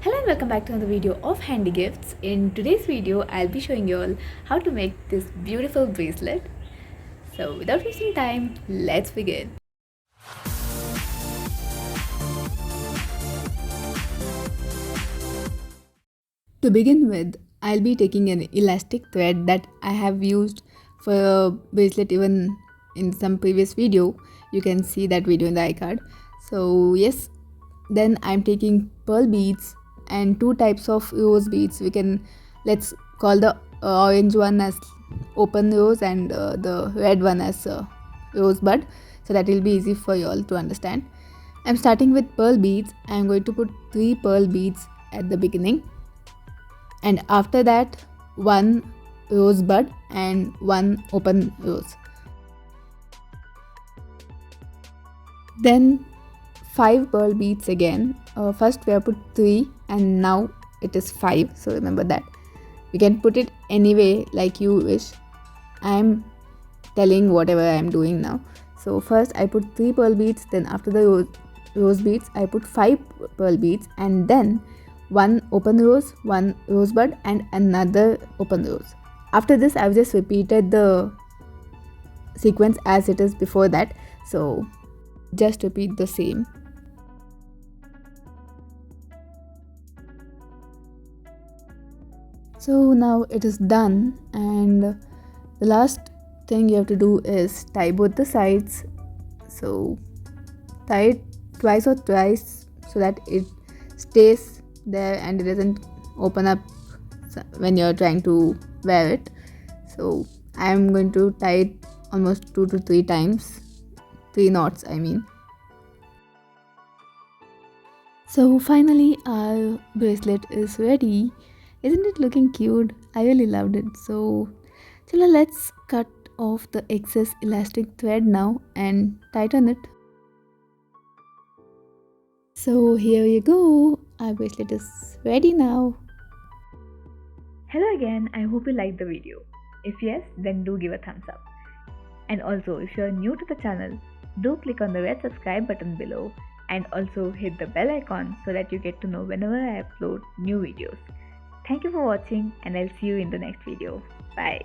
Hello and welcome back to another video of handy gifts. In today's video I'll be showing you all how to make this beautiful bracelet. So without wasting time, let's begin. To begin with, I'll be taking an elastic thread that I have used for a bracelet even in some previous video. You can see that video in the iCard. So yes, then I'm taking pearl beads and two types of rose beads. Let's call the orange one as open rose and the red one as rosebud, so that will be easy for you all to understand. I'm starting with pearl beads. I'm going to put 3 pearl beads at the beginning, and after that one rosebud and one open rose. Then 5 pearl beads again. First we have put 3 and now it is 5, so remember that. You can put it anyway like you wish. I am telling whatever I am doing now. So first I put 3 pearl beads, then after the rose beads I put 5 pearl beads, and then one open rose, one rosebud and another open rose. After this I've just repeated the sequence as it is before that, so just repeat the same. So now it is done, and the last thing you have to do is tie both the sides. So tie it twice or thrice so that it stays there and it doesn't open up when you're trying to wear it. So I am going to tie it almost 2 to 3 times, 3 knots I mean. So finally our bracelet is ready. Isn't it looking cute? I really loved it. So let's cut off the excess elastic thread now and tighten it. So here you go. Our bracelet is ready now. Hello again. I hope you liked the video. If yes, then do give a thumbs up. And also, if you are new to the channel, do click on the red subscribe button below and also hit the bell icon so that you get to know whenever I upload new videos. Thank you for watching, and I'll see you in the next video. Bye.